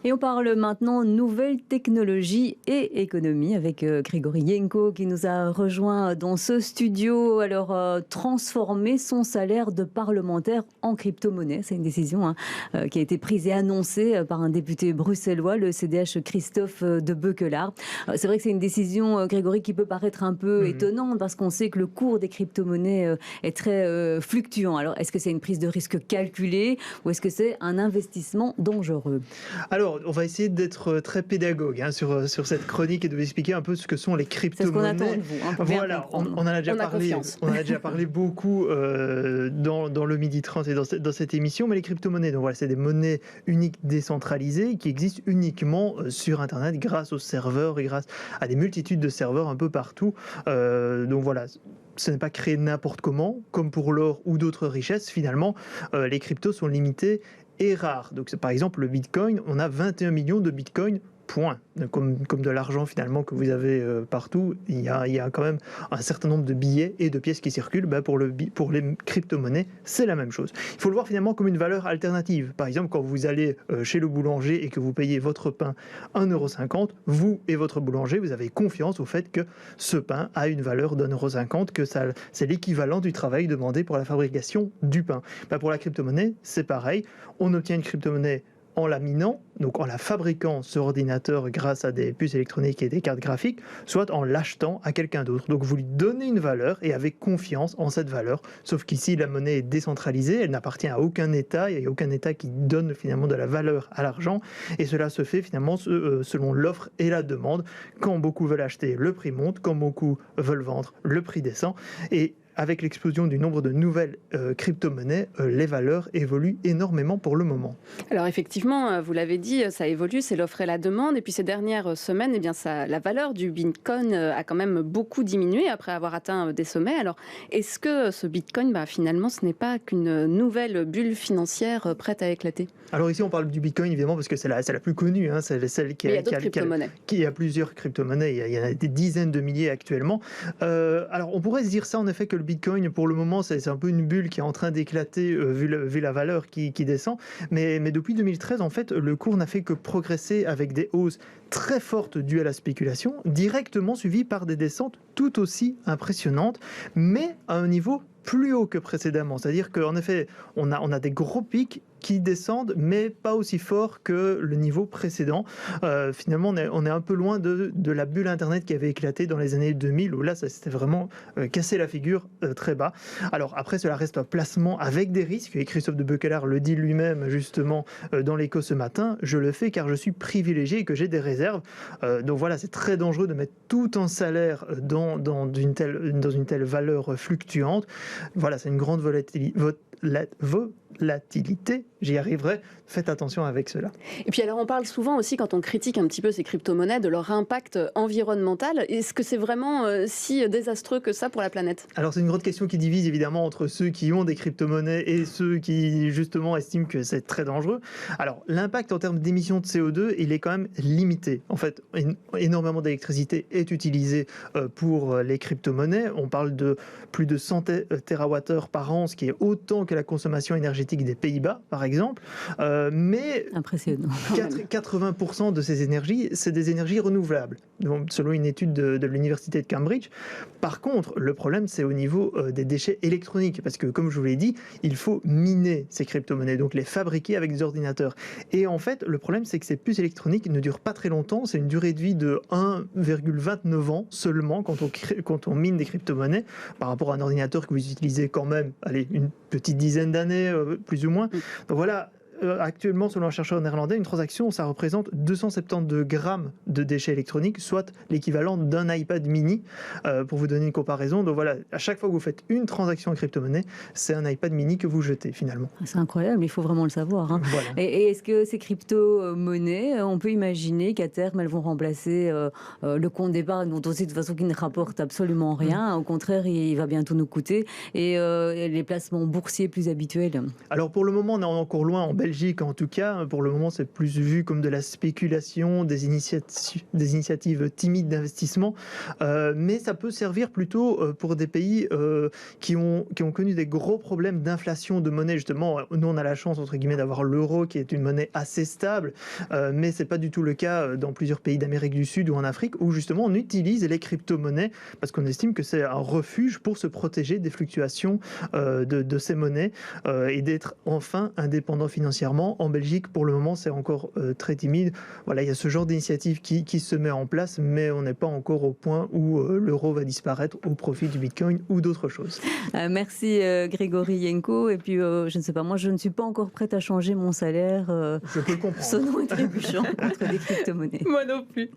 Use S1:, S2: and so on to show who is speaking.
S1: Et on parle maintenant nouvelles technologies et économie avec Grégory Yenko qui nous a rejoint dans ce studio. Alors, transformer son salaire de parlementaire en crypto-monnaie, c'est une décision qui a été prise et annoncée par un député bruxellois, le CDH Christophe de Beuquelaar. C'est vrai que c'est une décision, Grégory, qui peut paraître un peu étonnante parce qu'on sait que le cours des crypto-monnaies est très fluctuant. Alors, est-ce que c'est une prise de risque calculée ou est-ce que c'est un investissement dangereux ?
S2: Alors, on va essayer d'être très pédagogue sur cette chronique et de vous expliquer un peu ce que sont les crypto-monnaies.
S1: C'est ce qu'on attend de vous, pour bien comprendre.
S2: On en a déjà parlé beaucoup dans le Midi 30 et dans cette émission, mais les crypto-monnaies, donc voilà, c'est des monnaies uniques décentralisées qui existent uniquement sur Internet grâce aux serveurs et grâce à des multitudes de serveurs un peu partout. Donc voilà, ce n'est pas créé n'importe comment, comme pour l'or ou d'autres richesses. Finalement, les cryptos sont limités et rares. Donc, par exemple, le Bitcoin, on a 21 millions de Bitcoin, point. Comme de l'argent, finalement, que vous avez partout, il y a quand même un certain nombre de billets et de pièces qui circulent. Pour les crypto-monnaies, c'est la même chose. Il faut le voir finalement comme une valeur alternative. Par exemple, quand vous allez chez le boulanger et que vous payez votre pain 1,50 €, vous et votre boulanger, vous avez confiance au fait que ce pain a une valeur d'1,50 €, que c'est l'équivalent du travail demandé pour la fabrication du pain. Pour la crypto-monnaie, c'est pareil. On obtient une crypto-monnaie en la minant, donc en la fabriquant sur ordinateur grâce à des puces électroniques et des cartes graphiques, soit en l'achetant à quelqu'un d'autre. Donc vous lui donnez une valeur et avez confiance en cette valeur. Sauf qu'ici, la monnaie est décentralisée, elle n'appartient à aucun État, il n'y a aucun État qui donne finalement de la valeur à l'argent. Et cela se fait finalement selon l'offre et la demande. Quand beaucoup veulent acheter, le prix monte. Quand beaucoup veulent vendre, le prix descend. Et avec l'explosion du nombre de nouvelles crypto-monnaies, les valeurs évoluent énormément pour le moment.
S3: Alors effectivement, vous l'avez dit, ça évolue, c'est l'offre et la demande. Et puis ces dernières semaines, la valeur du Bitcoin a quand même beaucoup diminué après avoir atteint des sommets. Alors est-ce que ce Bitcoin, finalement, ce n'est pas qu'une nouvelle bulle financière prête à éclater ?
S2: Alors ici, on parle du Bitcoin, évidemment, parce que c'est la plus connue. C'est celle qui
S3: il y a d'autres crypto-monnaies.
S2: Il y a plusieurs crypto-monnaies, il y en a des dizaines de milliers actuellement. Alors on pourrait se dire ça, en effet, que le Bitcoin, pour le moment, c'est un peu une bulle qui est en train d'éclater vu la valeur qui descend. Mais depuis 2013, en fait, le cours n'a fait que progresser avec des hausses très fortes dues à la spéculation, directement suivies par des descentes tout aussi impressionnantes, mais à un niveau plus haut que précédemment. C'est-à-dire qu'en effet, on a des gros pics qui descendent, mais pas aussi fort que le niveau précédent. Finalement, on est un peu loin de la bulle Internet qui avait éclaté dans les années 2000, où là, ça s'était vraiment cassé la figure très bas. Alors après, cela reste un placement avec des risques, et Christophe de Beuquelaar le dit lui-même, justement, dans l'Écho ce matin. Je le fais car je suis privilégié et que j'ai des réserves. Donc voilà, c'est très dangereux de mettre tout un salaire dans une telle valeur fluctuante. Voilà, c'est une grande volatilité, j'y arriverai, faites attention avec cela.
S3: Et puis alors on parle souvent aussi, quand on critique un petit peu ces crypto-monnaies, de leur impact environnemental. Est-ce que c'est vraiment si désastreux que ça pour la planète ?
S2: Alors c'est une grande question qui divise évidemment entre ceux qui ont des crypto-monnaies et ceux qui justement estiment que c'est très dangereux. Alors l'impact en termes d'émissions de CO2, il est quand même limité. En fait, énormément d'électricité est utilisée pour les crypto-monnaies. On parle de plus de 100 TWh par an, ce qui est autant que la consommation énergétique des Pays-Bas, par exemple. Mais
S1: impressionnant.
S2: 80% de ces énergies, c'est des énergies renouvelables, donc, selon une étude de l'université de Cambridge. Par contre, le problème, c'est au niveau des déchets électroniques, parce que, comme je vous l'ai dit, il faut miner ces crypto-monnaies, donc les fabriquer avec des ordinateurs. Et en fait, le problème, c'est que ces puces électroniques ne durent pas très longtemps. C'est une durée de vie de 1,29 ans seulement quand on mine des crypto-monnaies, par rapport à un ordinateur que vous utilisez quand même, une petite dizaine d'années, plus ou moins. Donc voilà, actuellement, selon un chercheur néerlandais, une transaction, ça représente 272 grammes de déchets électroniques, soit l'équivalent d'un iPad mini, pour vous donner une comparaison. Donc voilà, à chaque fois que vous faites une transaction en crypto-monnaie, c'est un iPad mini que vous jetez finalement.
S1: C'est incroyable, il faut vraiment le savoir.
S2: Voilà.
S1: Et est-ce que ces crypto-monnaies, on peut imaginer qu'à terme, elles vont remplacer le compte d'épargne, dont on sait de toute façon qu'il ne rapporte absolument rien. Au contraire, il va bientôt nous coûter. Et les placements boursiers plus habituels.
S2: Alors pour le moment, on est encore loin. En Belgique, Belgique en tout cas. Pour le moment, c'est plus vu comme de la spéculation, des initiatives timides d'investissement, mais ça peut servir plutôt pour des pays qui ont connu des gros problèmes d'inflation de monnaie. Justement, nous on a la chance entre guillemets d'avoir l'euro qui est une monnaie assez stable, mais c'est pas du tout le cas dans plusieurs pays d'Amérique du Sud ou en Afrique où justement on utilise les crypto-monnaies parce qu'on estime que c'est un refuge pour se protéger des fluctuations de ces monnaies et d'être enfin indépendant financièrement. En Belgique, pour le moment, c'est encore très timide. Voilà, il y a ce genre d'initiative qui se met en place, mais on n'est pas encore au point où l'euro va disparaître au profit du Bitcoin ou d'autres choses.
S1: Merci Grégory Yenko. Et puis, je ne sais pas, moi, je ne suis pas encore prête à changer mon salaire.
S2: Je peux le comprendre.
S1: Sonnant et trébuchant contre des crypto-monnaies.
S3: Moi non plus.